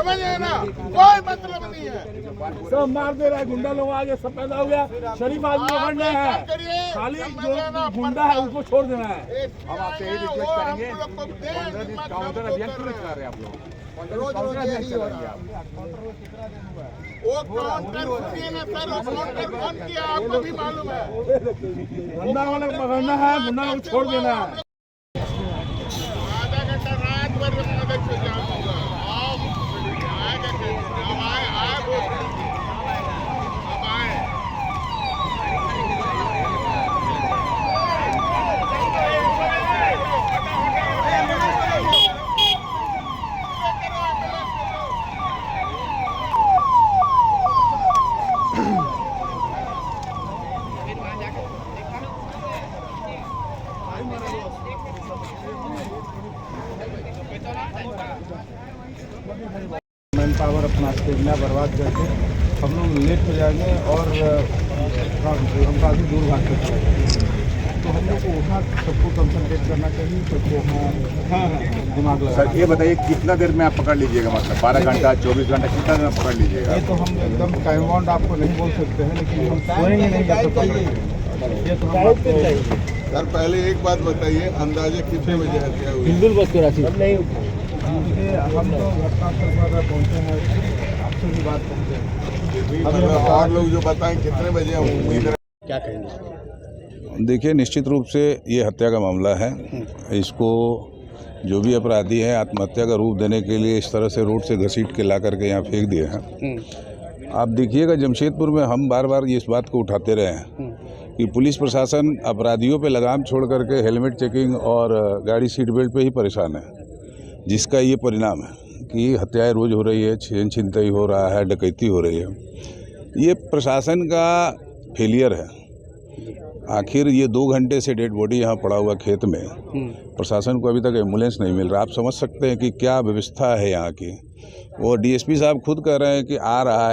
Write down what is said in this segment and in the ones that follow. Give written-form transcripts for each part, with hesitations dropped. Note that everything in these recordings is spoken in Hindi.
समझे ना, कोई मतलब नहीं है। सब मार दे रहा है, गुंडा लोग आगे सब पैदा हो गया, शरीफ आदमी पकड़ना है, खाली जो गुंडा है उनको छोड़ देना है। हम आपसे यही रिक्वेस्ट करेंगे, 15 दिन काउंटर अभियान क्यों चला रहे हैं आप लोग? 15 दिन काउंटर अभियान चलाएंगे आप। वो काउंटर कौन किया आपको भी मालूम है। गुंडा वाले पकड़ना है, गुंडा को छोड़ देना है। आधा घंटा रात भर मदद से जाऊंगा। आप आएगा कैसे? अब आए वो अब आए। मैन पावर अपना स्टेमिना बर्बाद करके हम लोग लेट हो जाएंगे और हम काफ़ी दूर भाग सकते हैं। तो हम लोग को वहाँ सबको कंसंट्रेट करना चाहिए, सबको वहाँ दिमाग लगा। सर ये बताइए कितना देर में आप पकड़ लीजिएगा, मतलब 12 घंटा 24 घंटा कितना देर में पकड़ लीजिएगा? ये तो हम एकदम टाइम बाउंड आपको नहीं बोल सकते हैं, लेकिन हम सोएंगे नहीं जब तक पकड़ेंगे। ये तो हम आपको सर पहले एक बात बताइए, अंदाजे कितने बजे हत्या हुई? बिल्कुल बस को राशि नहीं। हम तो घटनास्थल पर पहुँचे हैं, आपसे भी बात करते हैं। और लोग जो बताएं कितने बजे हम उम्मीद क्या कहेंगे? देखिए, निश्चित रूप से ये हत्या का मामला है। इसको जो भी अपराधी है आत्महत्या का रूप देने के लिए इस तरह से रोड से घसीट के ला करके यहाँ फेंक दिए हैं। आप देखिएगा, जमशेदपुर में हम बार बार इस बात को उठाते रहे हैं कि पुलिस प्रशासन अपराधियों पे लगाम छोड़ करके हेलमेट चेकिंग और गाड़ी सीट बेल्ट पे ही परेशान है, जिसका ये परिणाम है कि हत्याएं रोज हो रही है, छीन छिनतई हो रहा है, डकैती हो रही है। ये प्रशासन का फेलियर है। आखिर ये 2 घंटे से डेड बॉडी यहाँ पड़ा हुआ खेत में, प्रशासन को अभी तक एम्बुलेंस नहीं मिल रहा। आप समझ सकते हैं कि क्या व्यवस्था है यहाँ की। और डीएसपी साहब खुद कह रहे हैं कि आ रहा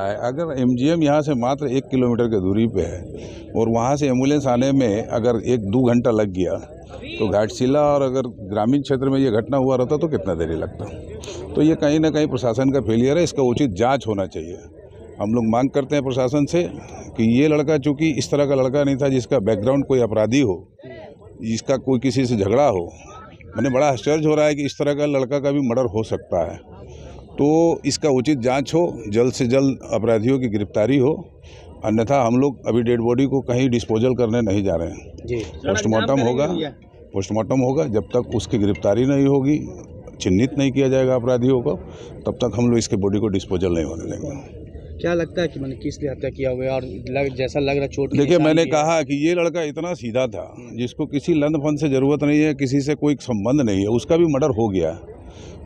है। अगर एमजीएम यहाँ से मात्र 1 किलोमीटर की दूरी पे है और वहाँ से एम्बुलेंस आने में अगर 1-2 घंटा लग गया तो घाटशिला और अगर ग्रामीण क्षेत्र में ये घटना हुआ रहता तो कितना देरी लगता। तो ये कहीं ना कहीं प्रशासन का फेलियर है, इसका उचित जांच होना चाहिए। हम लोग मांग करते हैं प्रशासन से कि ये लड़का चूँकि इस तरह का लड़का नहीं था जिसका बैकग्राउंड कोई अपराधी हो, जिसका कोई किसी से झगड़ा हो। मैंने बड़ा आश्चर्य हो रहा है कि इस तरह का लड़का का भी मर्डर हो सकता है। तो इसका उचित जांच हो, जल्द से जल्द अपराधियों की गिरफ्तारी हो, अन्यथा हम लोग अभी डेड बॉडी को कहीं डिस्पोजल करने नहीं जा रहे हैं। पोस्टमार्टम होगा। जब तक उसकी गिरफ्तारी नहीं होगी, चिन्हित नहीं किया जाएगा अपराधियों को, तब तक हम लोग इसके बॉडी को डिस्पोजल नहीं होने देंगे। क्या लगता है कि मैंने किस लिए हत्या किया हुआ है और जैसा लग रहा चोट? देखिए, मैंने कहा कि ये लड़का इतना सीधा था जिसको किसी लंद फंद से ज़रूरत नहीं है, किसी से कोई संबंध नहीं है, उसका भी मर्डर हो गया।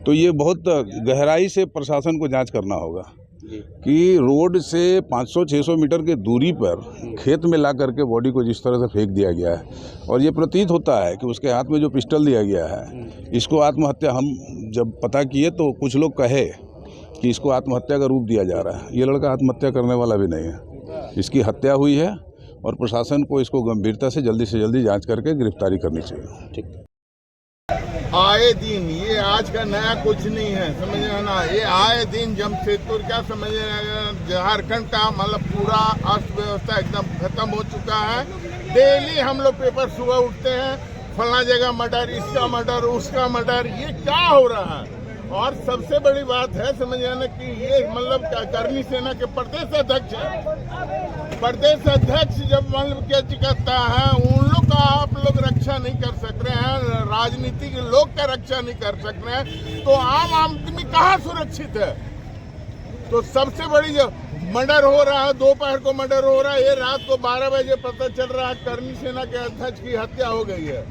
तो ये बहुत गहराई से प्रशासन को जांच करना होगा कि रोड से 500-600 मीटर की दूरी पर खेत में ला करके बॉडी को जिस तरह से फेंक दिया गया है, और ये प्रतीत होता है कि उसके हाथ में जो पिस्टल दिया गया है, इसको आत्महत्या, हम जब पता किए तो कुछ लोग कहे कि इसको आत्महत्या का रूप दिया जा रहा है। ये लड़का आत्महत्या करने वाला भी नहीं है, इसकी हत्या हुई है और प्रशासन को इसको गंभीरता से जल्दी जांच करके गिरफ्तारी करनी चाहिए। ठीक। आए दिन, ये आज का नया कुछ नहीं है, समझे ना। ये आए दिन जमशेदपुर क्या समझे, झारखंड का मतलब पूरा अर्थव्यवस्था एकदम खत्म हो चुका है। डेली हम लोग पेपर सुबह उठते हैं, फला जगह मर्डर, इसका मर्डर, उसका मर्डर, ये क्या हो रहा है। और सबसे बड़ी बात है समझे ना कि ये मतलब करनी सेना के प्रदेश अध्यक्ष है। प्रदेश अध्यक्ष जब मतलब क्या करता है, उन लोग का आप लोग रक्षा नहीं कर सक रहे हैं, राजनीतिक लोग का रक्षा नहीं कर सक रहे हैं, तो आम आदमी कहाँ सुरक्षित है। तो सबसे बड़ी जो मर्डर हो रहा है, दोपहर को मर्डर हो रहा है, ये रात को 12 बजे पता चल रहा है करनी सेना के अध्यक्ष की हत्या हो गई है।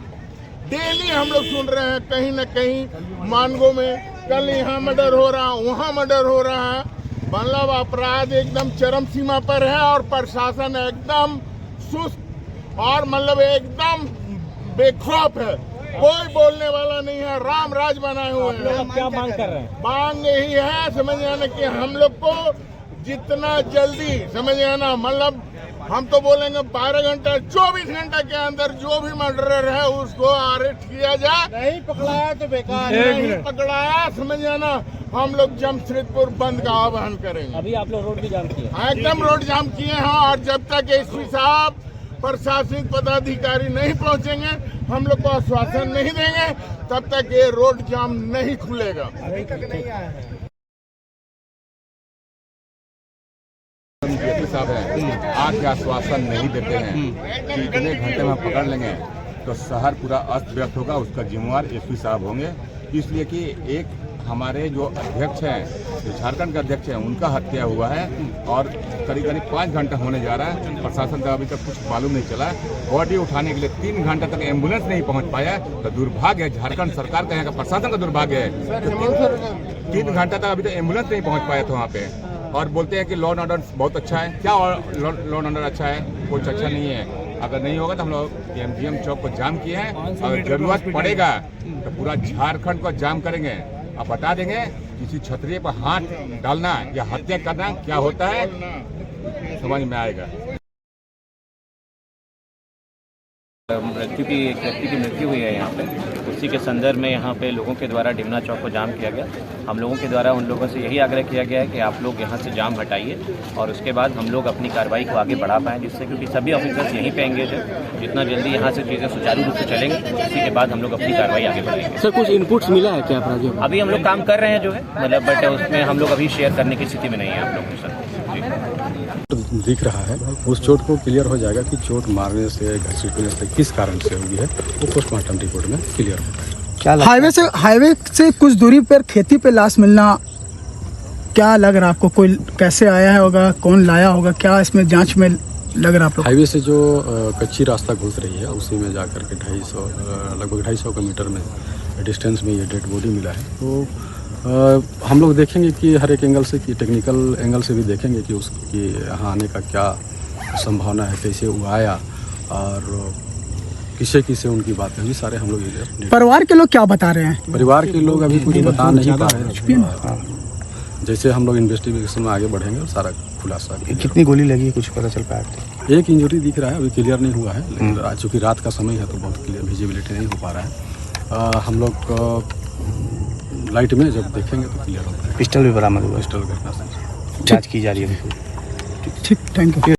डेली हम लोग सुन रहे हैं कहीं न कहीं मानगो में कल यहाँ मर्डर हो रहा, वहाँ मर्डर हो रहा है। मतलब अपराध एकदम चरम सीमा पर है और प्रशासन एकदम सुस्त और मतलब एकदम बेखौफ है, कोई बोलने वाला नहीं है, राम राज बनाए हुए हैं। क्या मांग कर रहे हैं? मांग यही है समझ आना कि हम लोग को जितना जल्दी समझ आना, मतलब हम तो बोलेंगे 12 घंटा 24 घंटा के अंदर जो भी मर्डरर है उसको अरेस्ट किया जाए। नहीं पकड़ाया तो बेकार, नहीं पकड़ाया समझ आना हम लोग जमशेदपुर बंद का आह्वान करेंगे। अभी आप लोग रोड भी जाम किए? हाँ, एकदम रोड जाम किए हैं और जब तक एसपी साहब प्रशासनिक पदाधिकारी नहीं पहुंचेंगे, हम लोग को आश्वासन नहीं देंगे, तब तक ये रोड जाम नहीं खुलेगा। साहब है आके आश्वासन नहीं देते हैं कि इतने घंटे में पकड़ लेंगे तो शहर पूरा अस्त व्यस्त होगा, उसका जिम्मेवार एसपी साहब होंगे। इसलिए कि एक हमारे जो अध्यक्ष हैं, जो झारखंड के अध्यक्ष हैं, उनका हत्या हुआ है और करीब करीब 5 घंटा होने जा रहा है। प्रशासन का अभी तक कुछ मालूम नहीं चला। बॉडी उठाने के लिए 3 घंटे तक एम्बुलेंस नहीं पहुंच पाया, तो दुर्भाग्य है, झारखंड सरकार का, यहाँ का प्रशासन का दुर्भाग्य है। तो 3 घंटा तक अभी तक एम्बुलेंस नहीं पहुंच पाया था वहाँ पे, और बोलते हैं कि लॉ एंड ऑर्डर बहुत अच्छा है। क्या लॉ एंड ऑर्डर अच्छा है? कुछ अच्छा नहीं है। अगर नहीं होगा तो हम लोग एमजीएम चौक को जाम किए हैं, अगर जरूरत पड़ेगा तो पूरा झारखंड को जाम करेंगे। अब बता देंगे किसी क्षत्रिय पर हाथ डालना या हत्या करना क्या होता है, समझ में आएगा। एक व्यक्ति की मृत्यु हुई है यहाँ पे, उसी के संदर्भ में यहाँ पे लोगों के द्वारा डिमना चौक को जाम किया गया। हम लोगों के द्वारा उन लोगों से यही आग्रह किया गया है कि आप लोग यहाँ से जाम हटाइए और उसके बाद हम लोग अपनी कार्रवाई को आगे बढ़ा पाएँ, जिससे क्योंकि सभी ऑफिसर्स यहीं पे एंगेज है। जितना जल्दी यहाँ से चीज़ें सुचारू रूप से चलेंगी, उसी के बाद हम लोग अपनी कार्रवाई आगे बढ़ाएंगे। सर कुछ इनपुट्स मिला है क्या अपराधियों? अभी हम लोग काम कर रहे हैं जो है, मतलब बट उसमें हम लोग अभी शेयर करने की स्थिति में नहीं है आप लोग के साथ। दिख रहा है उस चोट को क्लियर हो जाएगा कि चोट मारने से, घसीटने से किस कारण से हुई है, वो पोस्टमार्टम रिपोर्ट में क्लियर होगा। क्या हाईवे से कुछ दूरी पर खेती पे लाश मिलना, क्या लग रहा है आपको? कोई कैसे आया होगा, कौन लाया होगा, क्या इसमें जांच में लग रहा है आप लोग? हाईवे से जो कच्ची रास्ता घुस रही है उसी में जाकर के लगभग 250 मीटर में डिस्टेंस में ये डेड बॉडी मिला है। तो हम लोग देखेंगे कि हर एक एंगल से, कि टेक्निकल एंगल से भी देखेंगे कि उसकी यहाँ आने का क्या संभावना है, कैसे वो आया और किसे उनकी बात है, सारे हम लोग। परिवार के लोग क्या बता रहे हैं? परिवार के लोग अभी कुछ बता नहीं पा रहे हैं। जैसे हम लोग इन्वेस्टिगेशन में आगे बढ़ेंगे और सारा खुलासा। कितनी गोली लगी है कुछ पता चल पाया? एक इंजरी दिख रहा है, अभी क्लियर नहीं हुआ है, लेकिन चूँकि रात का समय है तो बहुत क्लियर विजिबिलिटी नहीं हो पा रहा है। हम लोग लाइट में जब देखेंगे तो क्लियर होगा। पिस्टल भी बरामद हुआ? पिस्टल घटना से जांच की जा रही है। ठीक, थैंक यू।